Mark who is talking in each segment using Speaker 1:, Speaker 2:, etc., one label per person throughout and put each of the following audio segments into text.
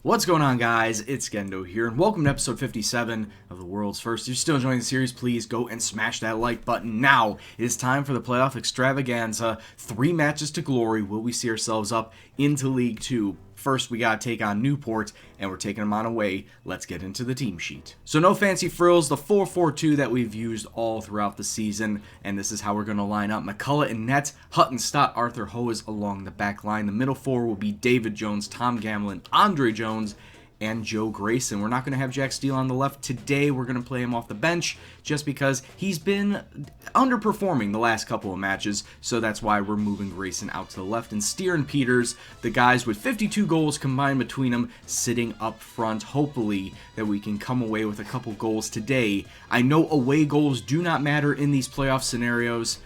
Speaker 1: What's going on, guys? It's Gendo here, and welcome to episode 57 of the world's first. If you're still enjoying the series, please go and smash that like button now. It is time for the playoff extravaganza. 3 matches to glory. Will we see ourselves up into League 2? First, we gotta take on Newport, and we're taking them on away. Let's get into the team sheet. So no fancy frills, the 4-4-2 that we've used all throughout the season, and this is how we're gonna line up. McCullough in net, Hutton, Stott, Arthur, Hoes along the back line. The middle four will be David Jones, Tom Gamlin, Andre Jones, and Joe Grayson. We're not going to have Jack Steele on the left today. We're going to play him off the bench just because he's been underperforming the last couple of matches, so that's why we're moving Grayson out to the left. And Steer and Peters, the guys with 52 goals combined between them, sitting up front. Hopefully that we can come away with a couple goals today. I know away goals do not matter in these playoff scenarios,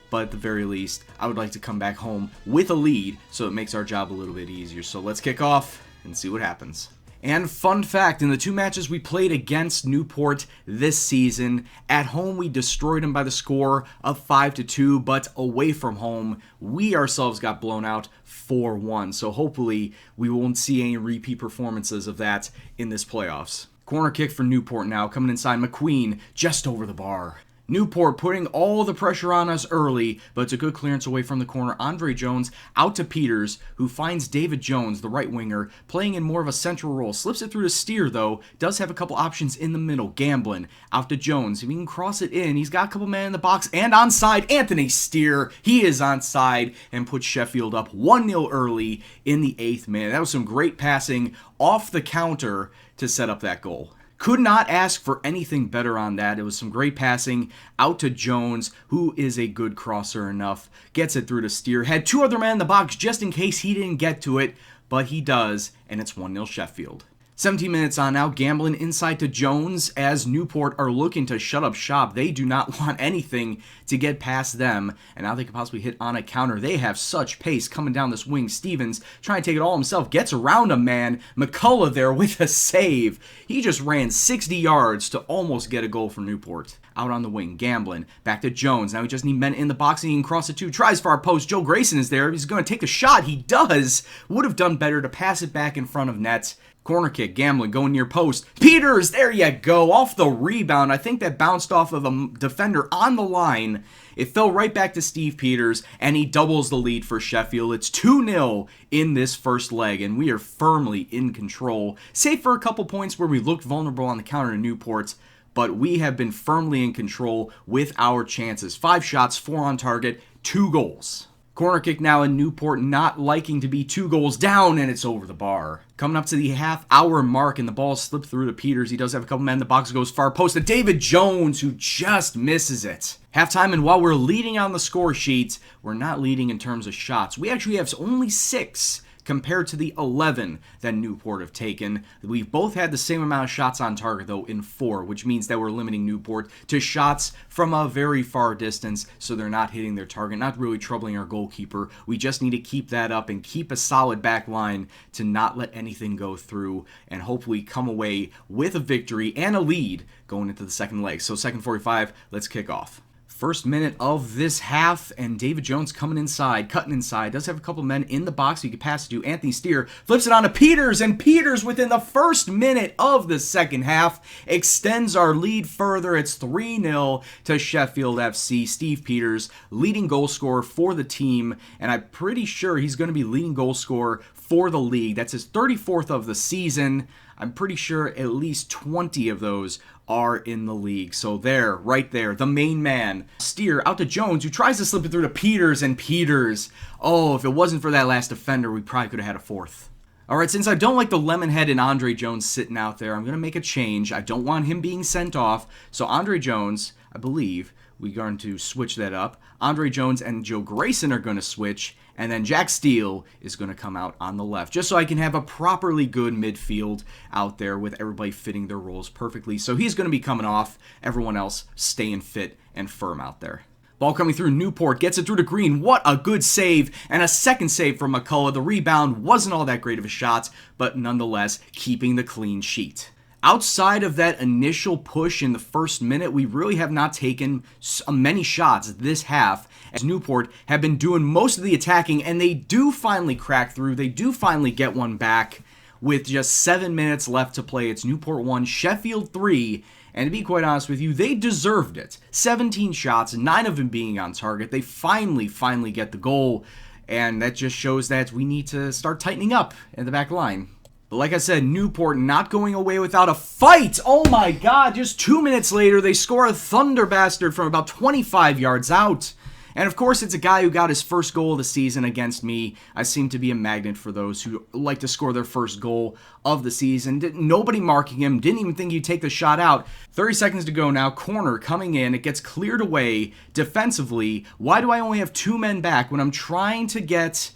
Speaker 1: but at the very least, I would like to come back home with a lead so it makes our job a little bit easier. So let's kick off and see what happens. And fun fact, in the 2 matches we played against Newport this season, at home we destroyed them by the score of 5-2, but away from home, we ourselves got blown out 4-1. So hopefully we won't see any repeat performances of that in this playoffs. Corner kick for Newport now, coming inside. McQueen just over the bar. Newport putting all the pressure on us early, but it's a good clearance away from the corner. Andre Jones out to Peters, who finds David Jones, the right winger, playing in more of a central role. Slips it through to Steer, though. Does have a couple options in the middle. Gamblin out to Jones. If he can cross it in, he's got a couple men in the box and onside. Anthony Steer, he is onside and puts Sheffield up 1-0 early in the 8th minute. That was some great passing off the counter to set up that goal. Could not ask for anything better on that. It was some great passing out to Jones, who is a good crosser enough. Gets it through to Steer. Had 2 other men in the box just in case he didn't get to it, but he does, and it's 1-0 Sheffield. 17 minutes on now, Gamblin inside to Jones as Newport are looking to shut up shop. They do not want anything to get past them, and now they could possibly hit on a counter. They have such pace coming down this wing. Stevens trying to take it all himself, gets around a man. McCullough there with a save. He just ran 60 yards to almost get a goal for Newport. Out on the wing, Gamblin, back to Jones. Now he just need men in the box and he can cross it too. Tries for our post. Joe Grayson is there. He's going to take a shot. He does. Would have done better to pass it back in front of net. Corner kick, Gamblin going near post. Peters, there you go, off the rebound. I think that bounced off of a defender on the line. It fell right back to Steve Peters, and he doubles the lead for Sheffield. It's 2-0 in this first leg, and we are firmly in control. Save for a couple points where we looked vulnerable on the counter to Newport, but we have been firmly in control with our chances. 5 shots, 4 on target, 2 goals. Corner kick now in Newport, not liking to be 2 goals down, and it's over the bar. Coming up to the half-hour mark, and the ball slipped through to Peters. He does have a couple men in the box, goes far post to David Jones, who just misses it. Halftime, and while we're leading on the score sheet, we're not leading in terms of shots. We actually have only 6 compared to the 11 that Newport have taken. We've both had the same amount of shots on target, though, in 4, which means that we're limiting Newport to shots from a very far distance, so they're not hitting their target, not really troubling our goalkeeper. We just need to keep that up and keep a solid back line to not let anything go through, and hopefully come away with a victory and a lead going into the second leg. So second 45, let's kick off. First minute of this half, and David Jones coming inside, cutting inside, does have a couple men in the box he could pass it to. Anthony Steer flips it on to Peters, and Peters within the first minute of the second half extends our lead further. It's 3-0 to Sheffield FC. Steve Peters, leading goal scorer for the team, and I'm pretty sure he's going to be leading goal scorer for the league. That's his 34th of the season. I'm pretty sure at least 20 of those are in the league. So there, right there, the main man. Steer out to Jones, who tries to slip it through to Peters, and Peters. Oh, if it wasn't for that last defender, we probably could have had a 4th. Alright, since I don't like the Lemonhead and Andre Jones sitting out there, I'm going to make a change. I don't want him being sent off. So Andre Jones, I believe, we're going to switch that up. Andre Jones and Joe Grayson are going to switch, and then Jack Steele is going to come out on the left, just so I can have a properly good midfield out there with everybody fitting their roles perfectly. So he's going to be coming off, everyone else staying fit and firm out there. Ball coming through, Newport gets it through to Green. What a good save, and a second save from McCullough. The rebound wasn't all that great of a shot, but nonetheless keeping the clean sheet. Outside of that initial push in the first minute, we really have not taken many shots this half, as Newport have been doing most of the attacking, and they do finally crack through. They do finally get one back. with just 7 minutes left to play. It's Newport 1, Sheffield 3. And to be quite honest with you, they deserved it. 17 shots, 9 of them being on target. They finally get the goal. And that just shows that we need to start tightening up in the back line. But like I said, Newport not going away without a fight. Oh my god, just 2 minutes later, they score a thunder bastard from about 25 yards out. And of course, it's a guy who got his first goal of the season against me. I seem to be a magnet for those who like to score their first goal of the season. Nobody marking him, didn't even think he'd take the shot out. 30 seconds to go now, corner coming in, it gets cleared away defensively. Why do I only have 2 men back when I'm trying to get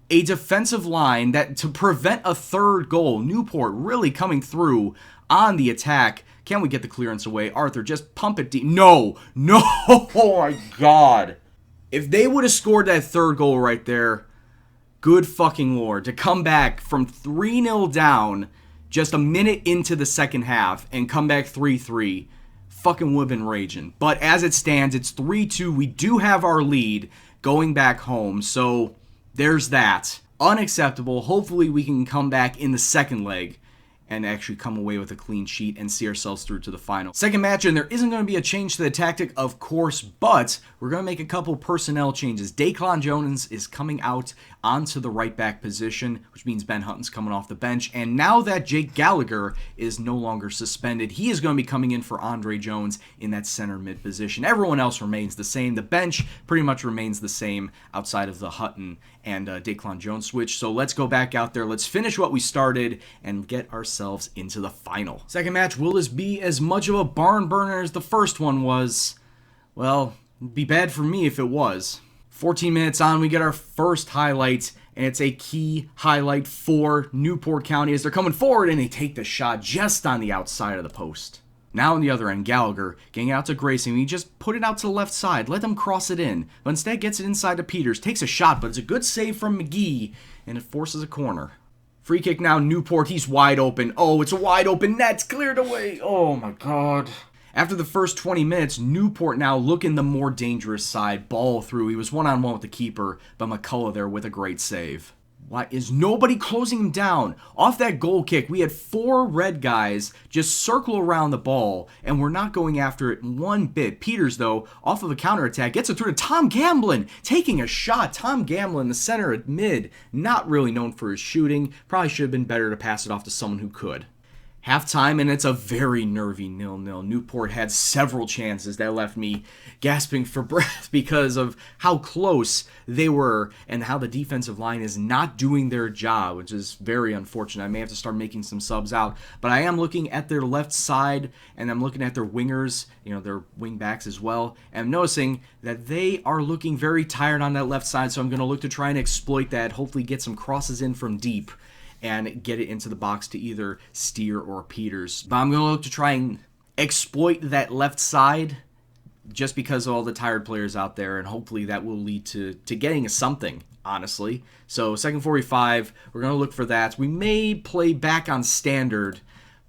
Speaker 1: a defensive line that to prevent a third goal? Newport really coming through on the attack. Can we get the clearance away? Arthur, just pump it deep. No, oh my god. If they would have scored that third goal right there, good fucking lord, to come back from 3-0 down just a minute into the second half and come back 3-3, fucking would have been raging. But as it stands, it's 3-2. We do have our lead going back home, so there's that. Unacceptable. Hopefully we can come back in the second leg and actually come away with a clean sheet and see ourselves through to the final. Second match, and there isn't going to be a change to the tactic, of course, but we're going to make a couple personnel changes. Declan Jones is coming out onto the right back position, which means Ben Hutton's coming off the bench, and now that Jake Gallagher is no longer suspended, he is going to be coming in for Andre Jones in that center mid position. Everyone else remains the same. The bench pretty much remains the same outside of the Hutton and Declan Jones switch. So let's go back out there. Let's finish what we started and get ourselves into the final. Second match, will this be as much of a barn burner as the first one was? Well, it'd be bad for me if it was. 14 minutes on, we get our first highlight, and it's a key highlight for Newport County as they're coming forward and they take the shot just on the outside of the post. Now on the other end, Gallagher getting out to Grayson. He just put it out to the left side, let them cross it in. But instead gets it inside to Peters, takes a shot, but it's a good save from McGee, and it forces a corner. Free kick now, Newport, he's wide open. Oh, it's a wide open net, cleared away. Oh my god. After the first 20 minutes, Newport now looking the more dangerous side. Ball through, he was one-on-one with the keeper, but McCullough there with a great save. Why is nobody closing him down? Off that goal kick, we had 4 red guys just circle around the ball, and we're not going after it one bit. Peters, though, off of a counterattack, gets it through to Tom Gamblin, taking a shot. Tom Gamblin, the center at mid, not really known for his shooting. Probably should have been better to pass it off to someone who could. Halftime, and it's a very nervy 0-0. Newport had several chances that left me gasping for breath because of how close they were and how the defensive line is not doing their job, which is very unfortunate. I may have to start making some subs out, but I am looking at their left side, and I'm looking at their wingers, their wing backs as well, and I'm noticing that they are looking very tired on that left side, so I'm going to look to try and exploit that, hopefully get some crosses in from deep, and get it into the box to either Steer or Peters. But I'm going to look to try and exploit that left side just because of all the tired players out there, and hopefully that will lead to getting something, honestly. So second 45, we're going to look for that. We may play back on standard,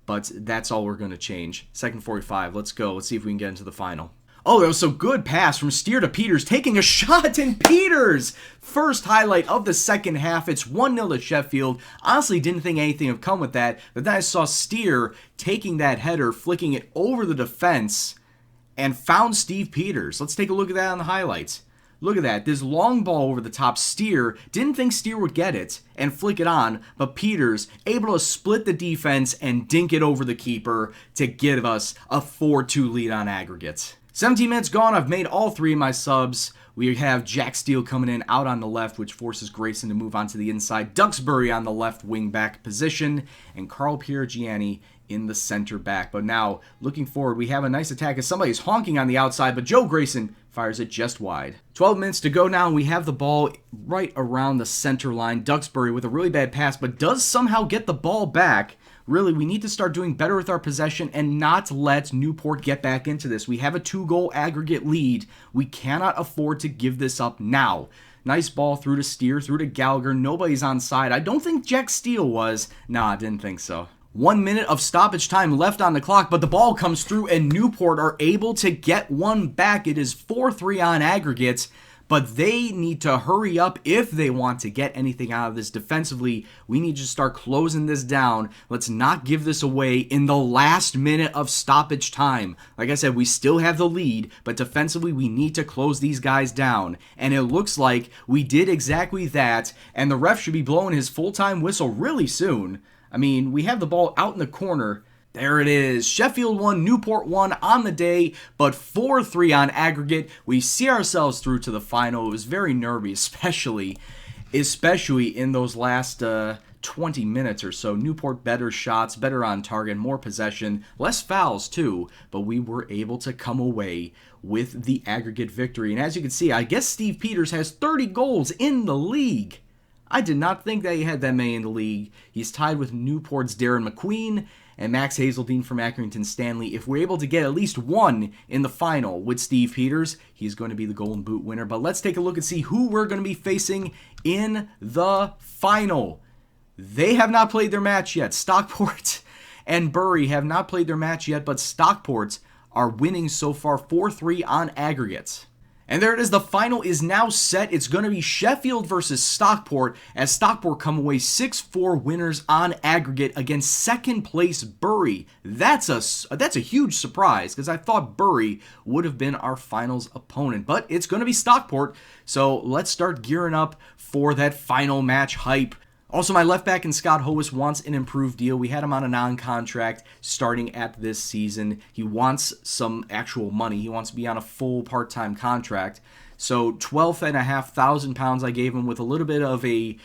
Speaker 1: but that's all we're going to change. Second 45, let's go. Let's see if we can get into the final. Oh, that was so good pass from Steer to Peters, taking a shot, and Peters! First highlight of the second half. It's 1-0 to Sheffield. Honestly, didn't think anything would come with that, but then I saw Steer taking that header, flicking it over the defense, and found Steve Peters. Let's take a look at that on the highlights. Look at that. This long ball over the top. Steer, didn't think Steer would get it and flick it on, but Peters able to split the defense and dink it over the keeper to give us a 4-2 lead on aggregate. 17 minutes gone, I've made all 3 of my subs. We have Jack Steele coming in out on the left, which forces Grayson to move on to the inside. Duxbury on the left wing back position, and Carl Piergianni in the center back. But now, looking forward, we have a nice attack as somebody's honking on the outside, but Joe Grayson fires it just wide. 12 minutes to go now, and we have the ball right around the center line. Duxbury with a really bad pass, but does somehow get the ball back. Really, we need to start doing better with our possession and not let Newport get back into this. We have a 2-goal aggregate lead. We cannot afford to give this up now. Nice ball through to Steer, through to Gallagher. Nobody's on side. I don't think Jack Steele was. Nah, I didn't think so. 1 minute of stoppage time left on the clock, but the ball comes through and Newport are able to get one back. It is 4-3 on aggregate, but they need to hurry up if they want to get anything out of this defensively. We need to start closing this down. Let's not give this away in the last minute of stoppage time. Like I said, we still have the lead, but defensively we need to close these guys down. And it looks like we did exactly that, and the ref should be blowing his full-time whistle really soon. I mean, we have the ball out in the corner. There it is. Sheffield 1, Newport 1 on the day, but 4-3 on aggregate. We see ourselves through to the final. It was very nervy, especially in those last 20 minutes or so. Newport better shots, better on target, more possession, less fouls too, but we were able to come away with the aggregate victory. And as you can see, I guess Steve Peters has 30 goals in the league. I did not think that he had that many in the league. He's tied with Newport's Darren McQueen and Max Hazeldine from Accrington Stanley. If we're able to get at least one in the final with Steve Peters, he's going to be the Golden Boot winner. But let's take a look and see who we're going to be facing in the final. They have not played their match yet. Stockport and Bury have not played their match yet, but Stockport are winning so far 4-3 on aggregates. And there it is. The final is now set. It's going to be Sheffield versus Stockport, as Stockport come away 6-4 winners on aggregate against second place Bury. That's a huge surprise, because I thought Bury would have been our finals opponent. But it's going to be Stockport, so let's start gearing up for that final match hype. Also, my left back in Scott Hovis wants an improved deal. We had him on a non-contract starting at this season. He wants some actual money. He wants to be on a full part-time contract. So £12,500 I gave him with a little bit of a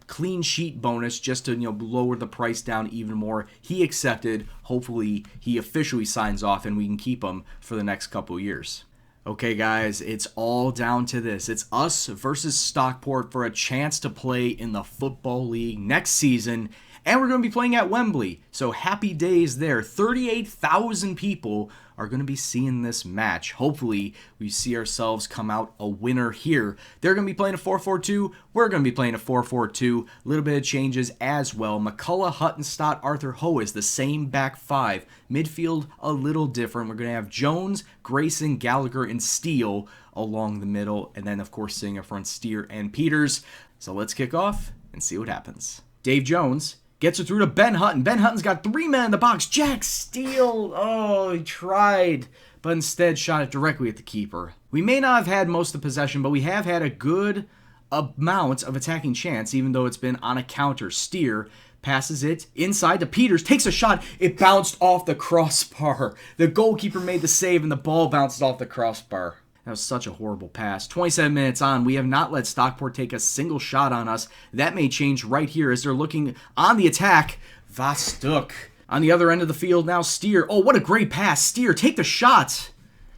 Speaker 1: clean sheet bonus just to lower the price down even more. He accepted. Hopefully, he officially signs off and we can keep him for the next couple years. Okay, guys, it's all down to this. It's us versus Stockport for a chance to play in the Football League next season, and we're going to be playing at Wembley, so happy days there. 38,000 people are going to be seeing this match. Hopefully, we see ourselves come out a winner here. They're going to be playing a 4-4-2. We're going to be playing a 4-4-2. A little bit of changes as well. McCullough, Hutton, Stott, Arthur, Hois, the same back five. Midfield, a little different. We're going to have Jones, Grayson, Gallagher, and Steele along the middle. And then, of course, sitting up front, Steer and Peters. So let's kick off and see what happens. Dave Jones gets it through to Ben Hutton. Ben Hutton's got 3 men in the box. Jack Steele, oh, he tried, but instead shot it directly at the keeper. We may not have had most of the possession, but we have had a good amount of attacking chance, even though it's been on a counter. Steer passes it inside to Peters, takes a shot. It bounced off the crossbar. The goalkeeper made the save, and the ball bounced off the crossbar. That was such a horrible pass. 27 minutes on, we have not let Stockport take a single shot on us. That may change right here as they're looking on the attack. Vastuk on the other end of the field now. Steer. Oh, what a great pass. Steer, take the shot.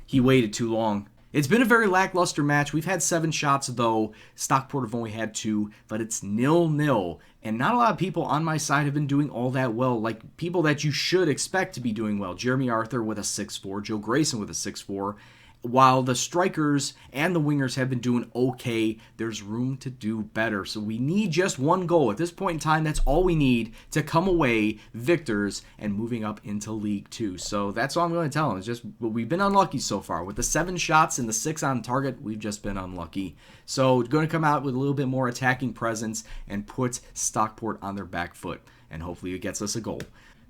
Speaker 1: He waited too long. It's been a very lackluster match. We've had 7 shots, though. Stockport have only had 2, but it's 0-0. And not a lot of people on my side have been doing all that well, like people that you should expect to be doing well. Jeremy Arthur with a 6-4, Joe Grayson with a 6-4. While the strikers and the wingers have been doing okay, there's room to do better. So we need just one goal. At this point in time, that's all we need to come away victors and moving up into League 2. So that's all I'm going to tell them. It's just we've been unlucky so far. With the 7 shots and the 6 on target, we've just been unlucky. So going to come out with a little bit more attacking presence and put Stockport on their back foot. And hopefully it gets us a goal.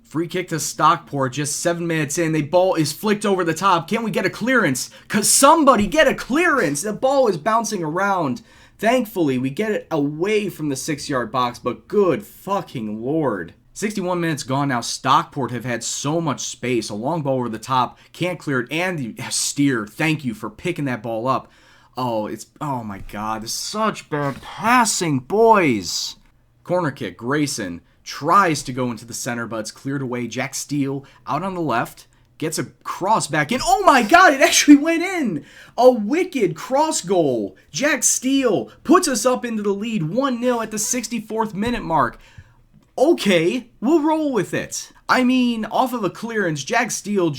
Speaker 1: Free kick to Stockport, just 7 minutes in. The ball is flicked over the top. Can we get a clearance? Because somebody get a clearance. The ball is bouncing around. Thankfully, we get it away from the 6-yard box, but good fucking lord. 61 minutes gone now. Stockport have had so much space. A long ball over the top. Can't clear it. And Steer, thank you for picking that ball up. Oh my god. This is such bad passing, boys. Corner kick, Grayson tries to go into the center, but it's cleared away. Jack Steele out on the left, gets a cross back in. Oh my god, it actually went in! A wicked cross goal. Jack Steele puts us up into the lead 1-0 at the 64th minute mark. Okay, we'll roll with it. I mean, off of a clearance, Jack Steele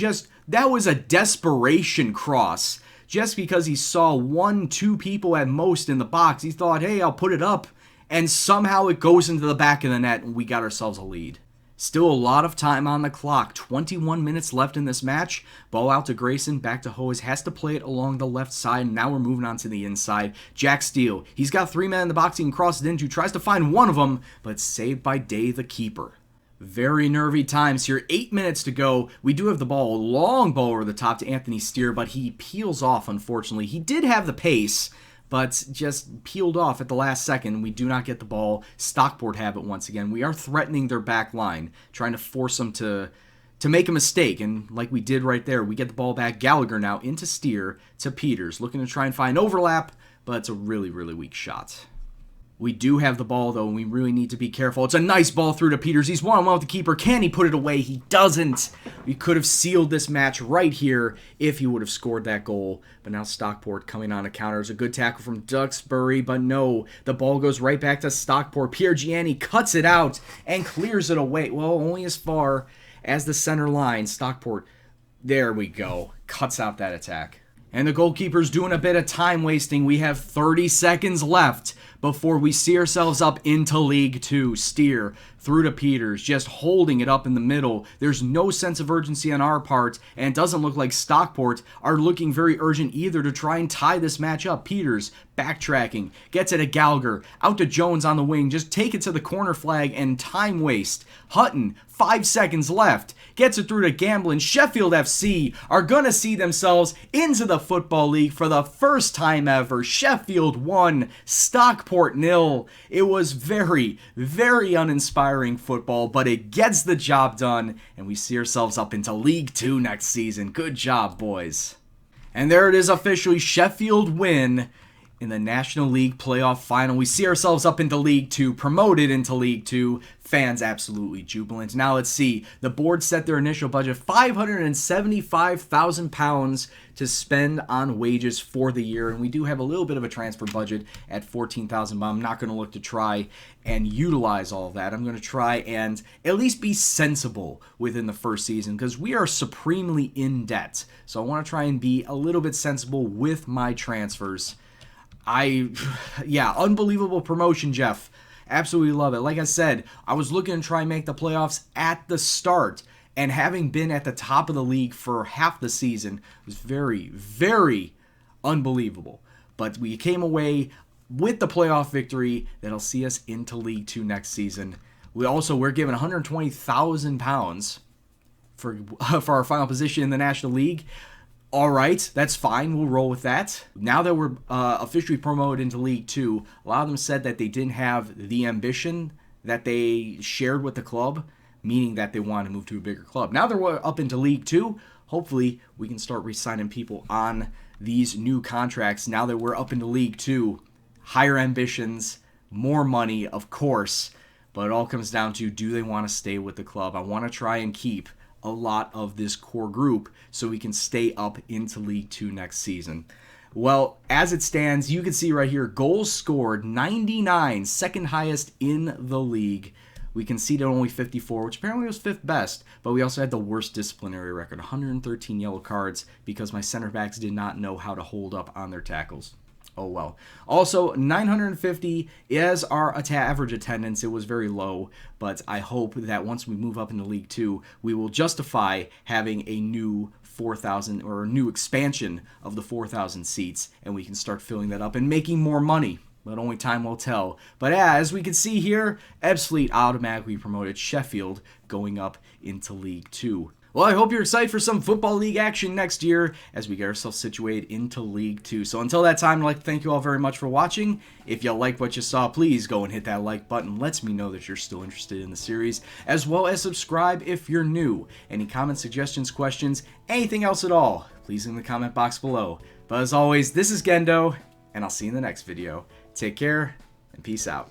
Speaker 1: that was a desperation cross. Just because he saw 1-2 people at most in the box, he thought, hey, I'll put it up. And somehow it goes into the back of the net, and we got ourselves a lead. Still a lot of time on the clock. 21 minutes left in this match. Ball out to Grayson, back to Hoes. Has to play it along the left side. Now we're moving on to the inside. Jack Steele. He's got 3 men in the box he can cross it into. Tries to find one of them, but saved by Day, the keeper. Very nervy times here. 8 minutes to go. We do have the ball. A long ball over the top to Anthony Steer, but he peels off, unfortunately. He did have the pace, but just peeled off at the last second. We do not get the ball. Stockport have it once again. We are threatening their back line, trying to force them to make a mistake. And like we did right there, we get the ball back. Gallagher now into Steer to Peters, looking to try and find overlap, but it's a really, really weak shot. We do have the ball, though, and we really need to be careful. It's a nice ball through to Peters. He's one-on-one with the keeper. Can he put it away? He doesn't. We could have sealed this match right here if he would have scored that goal. But now Stockport coming on a counter. It's a good tackle from Duxbury, but no. The ball goes right back to Stockport. Pierre Gianni cuts it out and clears it away. Well, only as far as the center line. Stockport, there we go. Cuts out that attack. And the goalkeeper's doing a bit of time wasting. We have 30 seconds left before we see ourselves up into League 2. Steer through to Peters, just holding it up in the middle. There's no sense of urgency on our part, and it doesn't look like Stockport are looking very urgent either to try and tie this match up. Peters backtracking, gets it to Gallagher, out to Jones on the wing, just take it to the corner flag and time waste. Hutton, 5 seconds left, gets it through to Gamblin. Sheffield FC are going to see themselves into the Football League for the first time ever. Sheffield 1, Stockport 0. It was very, very uninspiring football, but it gets the job done, and we see ourselves up into League 2 next season. Good job, boys. And there it is officially, Sheffield win in the National League playoff final. We see ourselves up into League 2, promoted into League 2. Fans absolutely jubilant. Now let's see. The board set their initial budget, £575,000 to spend on wages for the year. And we do have a little bit of a transfer budget at $14,000, but I'm not going to look to try and utilize all of that. I'm going to try and at least be sensible within the first season because we are supremely in debt. So I want to try and be a little bit sensible with my transfers. Unbelievable promotion, Jeff. Absolutely love it. Like I said, I was looking to try and make the playoffs at the start, and having been at the top of the league for half the season was very, very unbelievable. But we came away with the playoff victory that'll see us into League 2 next season. We're given £120,000 for our final position in the National League. All right, that's fine. We'll roll with that. Now that we're officially promoted into League 2, a lot of them said that they didn't have the ambition that they shared with the club, meaning that they wanted to move to a bigger club. Now that we're up into League 2, hopefully we can start re-signing people on these new contracts. Now that we're up into League 2, higher ambitions, more money, of course, but it all comes down to, do they want to stay with the club? I want to try and keep a lot of this core group so we can stay up into League 2 next season. Well, as it stands, you can see right here, goals scored, 99, second highest in the league. We conceded only 54, which apparently was 5th best, but we also had the worst disciplinary record, 113 yellow cards, because my center backs did not know how to hold up on their tackles. Oh well. Also, 950 is our average attendance. It was very low, but I hope that once we move up into League 2, we will justify having a new 4,000 or a new expansion of the 4,000 seats, and we can start filling that up and making more money. But only time will tell. But as we can see here, Ebbsfleet automatically promoted, Sheffield going up into League 2. Well, I hope you're excited for some Football League action next year as we get ourselves situated into League 2. So until that time, I'd like to thank you all very much for watching. If you liked what you saw, please go and hit that like button. Lets me know that you're still interested in the series, as well as subscribe if you're new. Any comments, suggestions, questions, anything else at all, please in the comment box below. But as always, this is Gendo, and I'll see you in the next video. Take care, and peace out.